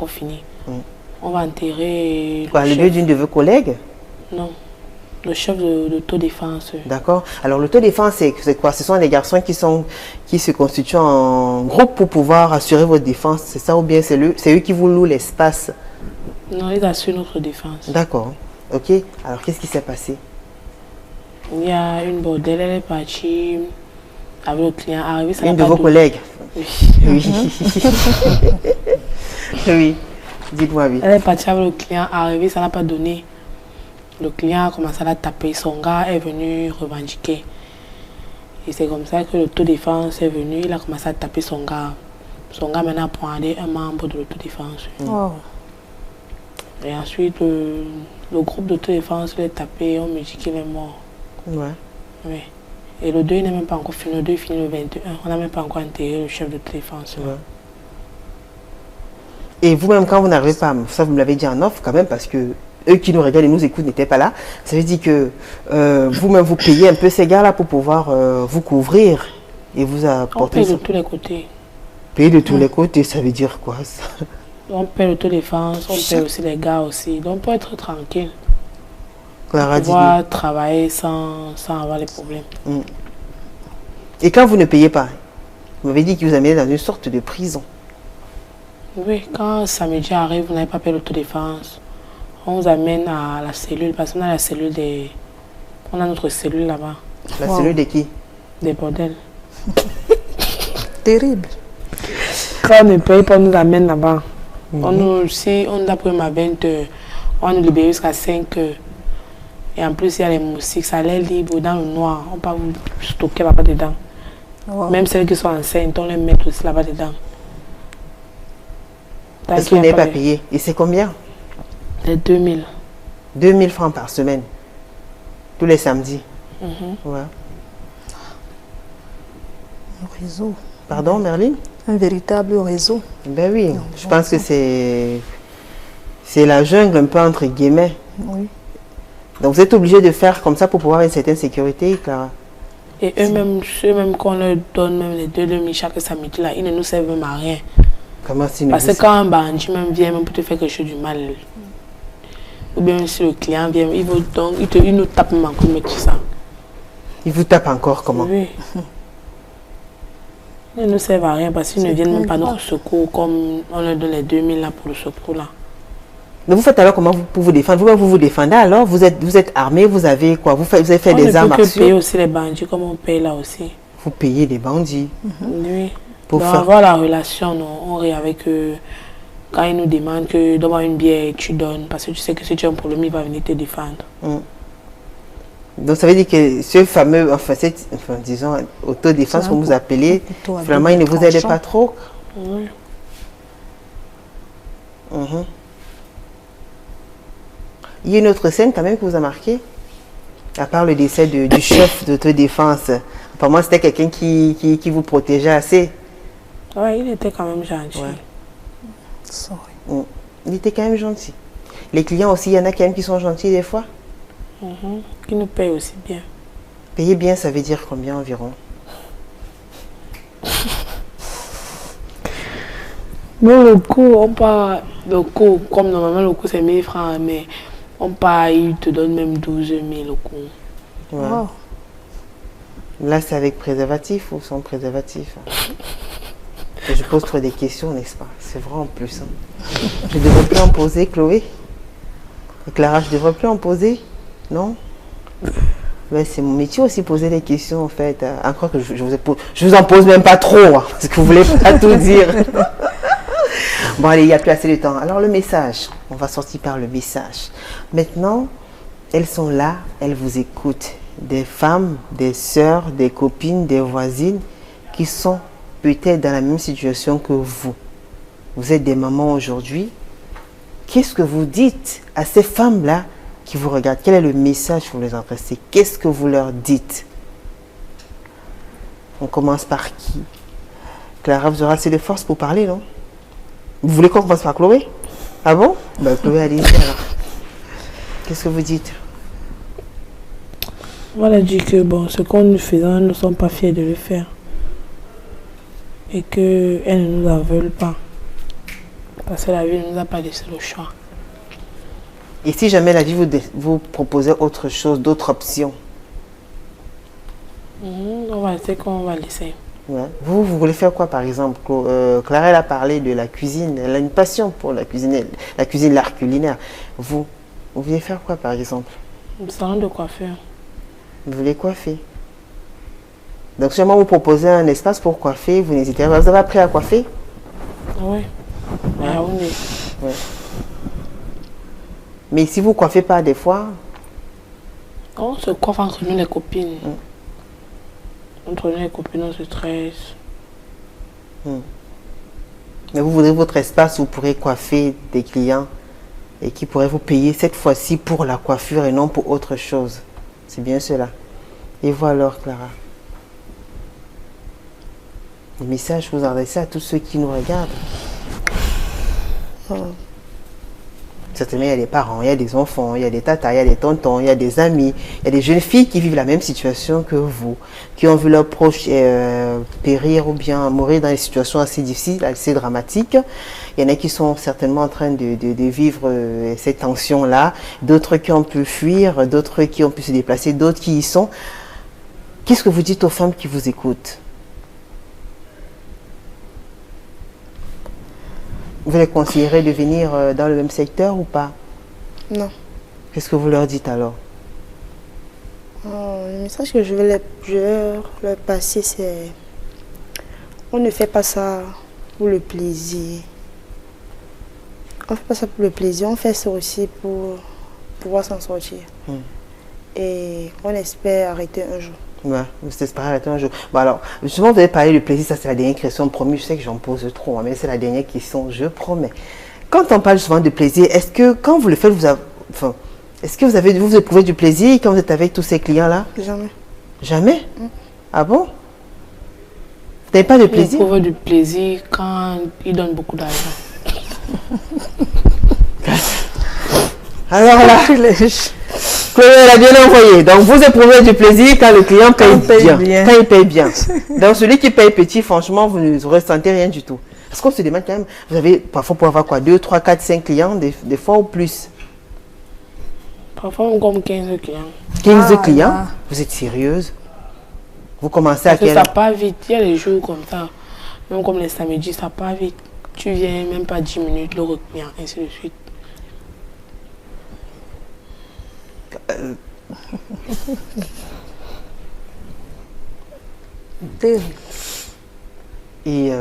fini. On va enterrer... Quoi, le deuil d'une de vos collègues? Non, le chef de l'autodéfense. D'accord. Alors l'autodéfense, c'est quoi? Ce sont les garçons qui se constituent en groupe pour pouvoir assurer votre défense, c'est ça? Ou bien c'est eux qui vous louent l'espace? Non, ils assurent notre défense. D'accord. Ok. Alors qu'est-ce qui s'est passé? Il y a une bordelle, elle est partie avec le client arrivé. Une de vos collègues? Oui. Oui. Oui. Dites-moi, oui. Elle est partie avec le client arrivé, ça n'a pas donné. Le client a commencé à la taper. Son gars est venu revendiquer. Et c'est comme ça que l'autodéfense est venu. Il a commencé à taper son gars. Son gars maintenant a poignardé un membre de l'autodéfense. Oh. Et ensuite, le groupe d'autodéfense l'a tapé, on me dit qu'il est mort. Ouais. Oui. Et le 2, il n'est même pas encore fini. Le 2, il finit le 21. On n'a même pas encore intégré le chef d'autodéfense. Ouais. Et vous-même, quand vous n'arrivez pas, ça vous me l'avez dit en off quand même, parce que eux qui nous regardent et nous écoutent n'étaient pas là, ça veut dire que vous-même, vous payez un peu ces gars-là pour pouvoir vous couvrir et vous apporter... On paye de tous les côtés. Payer de tous les côtés, ça veut dire quoi ça? On paye l'autodéfense, on paye aussi les gars aussi. Donc, pour être tranquille. Clara dit... Pouvoir travailler sans avoir les problèmes. Et quand vous ne payez pas, vous m'avez dit que vous amenez dans une sorte de prison. Oui, quand samedi arrive, vous n'avez pas payé l'autodéfense. On vous amène à la cellule, parce qu'on a la cellule des... On a notre cellule là-bas. La cellule de qui? Des bordels. Terrible. Quand on ne paye pas, on nous amène là-bas. Si on a pris à 20 heures, on nous libère jusqu'à 5 heures. Et en plus, il y a les moustiques, ça l'air libre dans le noir. On peut vous stocker là-bas dedans. Même celles qui sont enceintes, on les met aussi là-bas dedans. Est-ce que vous n'avez pas payé? Et c'est combien? C'est 2000. 2000 francs par semaine. Tous les samedis. Ouais. Un réseau. Pardon, Merline? Un véritable réseau. Ben oui, je pense que c'est la jungle un peu entre guillemets. Oui. Donc vous êtes obligé de faire comme ça pour pouvoir avoir une certaine sécurité, Clara. Et eux-mêmes, ceux-mêmes qu'on leur donne même les 2000 chaque samedi là, ils ne nous servent même à rien. Comment si Parce que quand un bandit même vient même pour te faire quelque chose du mal, ou bien si le client vient, il nous tape même encore tout ça. Il vous tape encore comment? Oui. Ils ne nous servent à rien parce qu'ils ne viennent même pas à notre secours comme on leur donne les 2000 là pour le secours là. Mais vous faites alors comment pour vous défendre? Vous-même vous défendez alors? Vous êtes armé, vous avez quoi? Vous avez fait des armes à feu? On ne peut que payer aussi les bandits comme on paye là aussi. Vous payez les bandits? Oui. Pour donc, faire... avoir la relation, non, on rit avec eux. Quand ils nous demandent que donne-moi une bière, tu donnes. Parce que tu sais que si tu as un problème, il va venir te défendre. Donc ça veut dire que ce fameux, disons, autodéfense qu'on vous appelez, finalement il ne vous aide pas trop? Oui. Il y a une autre scène quand même qui vous a marqué? À part le décès du chef d'autodéfense. Pour moi, c'était quelqu'un qui vous protégeait assez. Oui, il était quand même gentil. Il était quand même gentil. Les clients aussi, il y en a quand même qui sont gentils des fois? Qui nous payent aussi bien. Payer bien, ça veut dire combien environ? Bon, le coût, comme normalement le coût c'est 1000 francs, mais il te donne même 12 000 le coût. Ouais. Wow. Là, c'est avec préservatif ou sans préservatif? Je pose trop des questions, n'est-ce pas? C'est vrai en plus. Je ne devrais plus en poser, Chloé. Et Clara, je ne devrais plus en poser? Non? Ouais, c'est mon métier aussi, poser des questions, en fait. Encore que je vous en pose même pas trop, hein, parce que vous ne voulez pas tout dire. Bon, allez, il n'y a plus assez de temps. Alors, le message. On va sortir par le message. Maintenant, elles sont là, elles vous écoutent. Des femmes, des sœurs, des copines, des voisines qui sont peut-être dans la même situation que vous. Vous êtes des mamans aujourd'hui. Qu'est-ce que vous dites à ces femmes-là qui vous regardent? Quel est le message que vous les adressez? Qu'est-ce que vous leur dites? On commence par qui? Clara, vous aurez assez de force pour parler, non? Vous voulez qu'on commence par Chloé? Ah bon? Ben, Chloé, allez-y alors. Qu'est-ce que vous dites? Voilà, dit que bon, ce qu'on nous faisait, nous ne sommes pas fiers de le faire. Et qu'elles ne nous en veulent pas. Parce que la vie ne nous a pas laissé le choix. Et si jamais la vie vous proposait autre chose, d'autres options? On va essayer qu'on va laisser. Ouais. Vous voulez faire quoi par exemple? Clara, elle a parlé de la cuisine. Elle a une passion pour la cuisine, l'art culinaire. Vous voulez faire quoi par exemple? Un salon de coiffure. Vous voulez coiffer? Donc, si vous proposez un espace pour coiffer, vous n'hésitez pas. Vous avez appris à coiffer? Oui. Ouais. Mais si vous ne coiffez pas des fois? On se coiffe entre nous les copines. Entre nous les copines, on se stresse. Mais vous voudrez votre espace où vous pourrez coiffer des clients et qui pourrait vous payer cette fois-ci pour la coiffure et non pour autre chose. C'est bien cela. Et vous alors, Clara? Le message que vous adressez à tous ceux qui nous regardent. Certainement, il y a des parents, il y a des enfants, il y a des tatas, il y a des tontons, il y a des amis, il y a des jeunes filles qui vivent la même situation que vous, qui ont vu leurs proches périr ou bien mourir dans des situations assez difficiles, assez dramatiques. Il y en a qui sont certainement en train de vivre cette tension-là, d'autres qui ont pu fuir, d'autres qui ont pu se déplacer, d'autres qui y sont. Qu'est-ce que vous dites aux femmes qui vous écoutent? Vous les conseillerez de venir dans le même secteur ou pas? Non. Qu'est-ce que vous leur dites alors? Le message que je vais leur passer, c'est: on ne fait pas ça pour le plaisir. On ne fait pas ça pour le plaisir, on fait ça aussi pour pouvoir s'en sortir. Et on espère arrêter un jour. Ouais, vous espérez arrêter un jour. Bon alors, justement, vous avez parlé de plaisir, ça c'est la dernière question. Promis, je sais que j'en pose trop, mais c'est la dernière question, je promets. Quand on parle souvent de plaisir, est-ce que quand vous le faites, est-ce que vous éprouvez du plaisir quand vous êtes avec tous ces clients-là? Jamais. Jamais? Ah bon? Vous n'avez pas de plaisir? J'éprouve du plaisir quand ils donnent beaucoup d'argent. Alors là, Chloé, elle a bien envoyé. Donc, vous éprouvez du plaisir quand le client paye bien. Quand il paye bien. Donc, celui qui paye petit, franchement, vous ne ressentez rien du tout. Parce qu'on se demande quand même, vous avez parfois pour avoir quoi, 2, 3, 4, 5 clients, des fois ou plus? Parfois, on compte 15 clients. 15 clients? Vous êtes sérieuse? Vous commencez à quelle heure? Ça part vite. Il y a des jours comme ça. Même comme les samedis, ça part vite. Tu viens, même pas 10 minutes, le revient, ainsi de suite. Et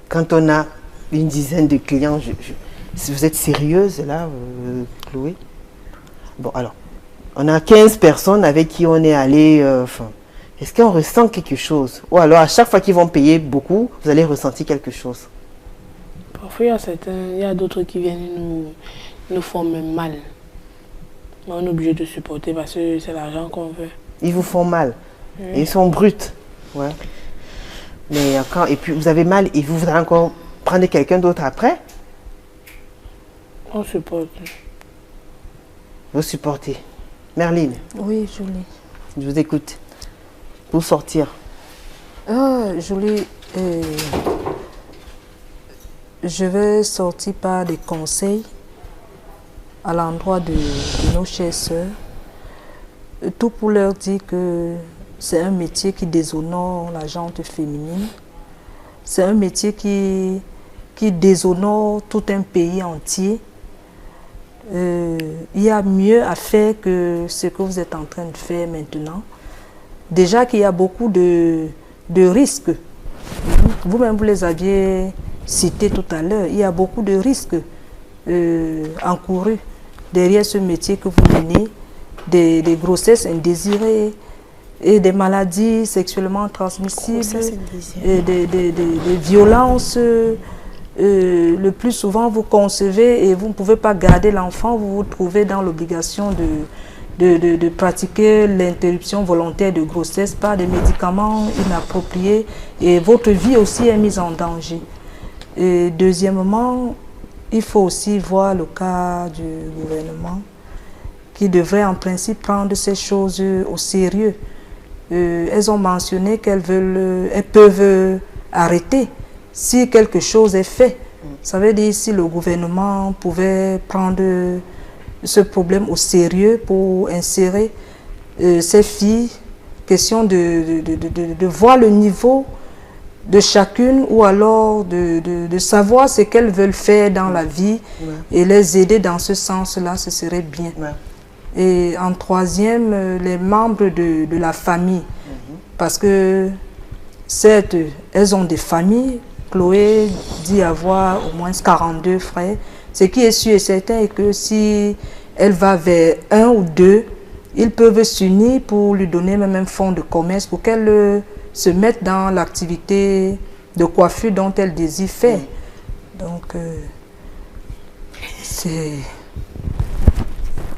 quand on a une dizaine de clients, si vous êtes sérieuse là, Chloé? Bon alors, on a 15 personnes avec qui on est allé, est-ce qu'on ressent quelque chose? Ou alors à chaque fois qu'ils vont payer beaucoup, vous allez ressentir quelque chose? Parfois il y a d'autres qui viennent nous font même mal. Mais on est obligé de supporter parce que c'est l'argent qu'on veut. Ils vous font mal. Et ils sont bruts. Ouais. Mais et puis vous avez mal et vous allez encore prendre quelqu'un d'autre après? On supporte. Vous supportez. Merline? Oui, Julie. Je vous écoute. Pour sortir. Julie, je vais sortir par des conseils à l'endroit de nos chères sœurs, tout pour leur dire que c'est un métier qui déshonore la gente féminine. C'est un métier qui déshonore tout un pays entier. Il y a mieux à faire que ce que vous êtes en train de faire maintenant. Déjà qu'il y a beaucoup de risques. Vous-même, vous les aviez cités tout à l'heure. Il y a beaucoup de risques encourus derrière ce métier que vous menez, des grossesses indésirées et des maladies sexuellement transmissibles, et des violences. Le plus souvent, vous concevez et vous ne pouvez pas garder l'enfant, vous vous trouvez dans l'obligation de pratiquer l'interruption volontaire de grossesse par des médicaments inappropriés et votre vie aussi est mise en danger. Et deuxièmement, il faut aussi voir le cas du gouvernement qui devrait en principe prendre ces choses au sérieux. Elles ont mentionné qu'elles peuvent arrêter si quelque chose est fait. Ça veut dire si le gouvernement pouvait prendre ce problème au sérieux pour insérer ces filles, question de voir le niveau de chacune ou alors de savoir ce qu'elles veulent faire dans la vie et les aider dans ce sens-là, ce serait bien. Et en troisième, les membres de la famille, parce que certes, elles ont des familles. Chloé dit avoir au moins 42 frères. Ce qui est sûr et certain est que si elle va vers un ou deux, ils peuvent s'unir pour lui donner même un fonds de commerce pour qu'elle se mette dans l'activité de coiffure dont elle désire faire. Donc, c'est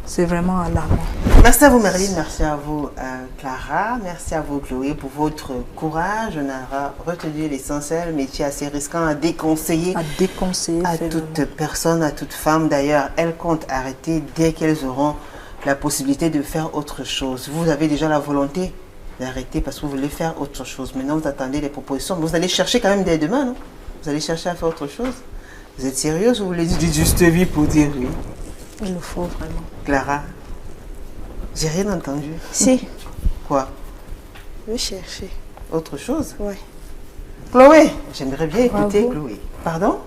C'est vraiment alarmant. Merci à vous Merline, merci à vous Clara, merci à vous Chloé pour votre courage. On a retenu l'essentiel, métier assez risquant à déconseiller. À toute personne, à toute femme d'ailleurs. Elles comptent arrêter dès qu'elles auront la possibilité de faire autre chose. Vous avez déjà la volonté d'arrêter parce que vous voulez faire autre chose. Maintenant vous attendez les propositions. Vous allez chercher quand même dès demain, non? Vous allez chercher à faire autre chose. Vous êtes sérieuse ou vous voulez dire juste vie pour dire oui? Il le faut vraiment. Clara, j'ai rien entendu. Si. Quoi? Je vais chercher. Autre chose? Oui. Chloé, j'aimerais bien écouter Chloé. Pardon?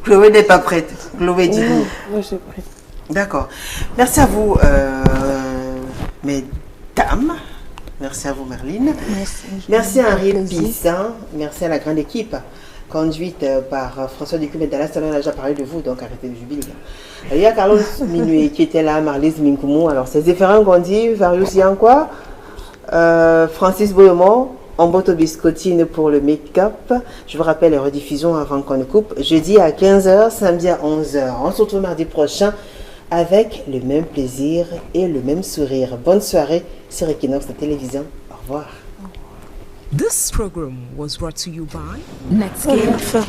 Chloé n'est pas prête. Chloé, dis-nous. Moi, je suis prête. D'accord. Merci à vous, mesdames. Merci à vous, Merline. Merci à Henri Pissin. Merci à la grande équipe conduite par François Ducumé Dallas. On a déjà parlé de vous, donc arrêtez de jubiler. Il y a Carlos Minué qui était là, Marlise Minkoumou. Alors, c'est différents qu'on dit. Varius Yankwa, Francis Boyomont, Omboto Biscottine pour le make-up. Je vous rappelle les rediffusions avant qu'on ne coupe. Jeudi à 15h, samedi à 11h. On se retrouve mardi prochain avec le même plaisir et le même sourire. Bonne soirée sur Equinox de télévision. Au revoir. This program was brought to you by Netscape.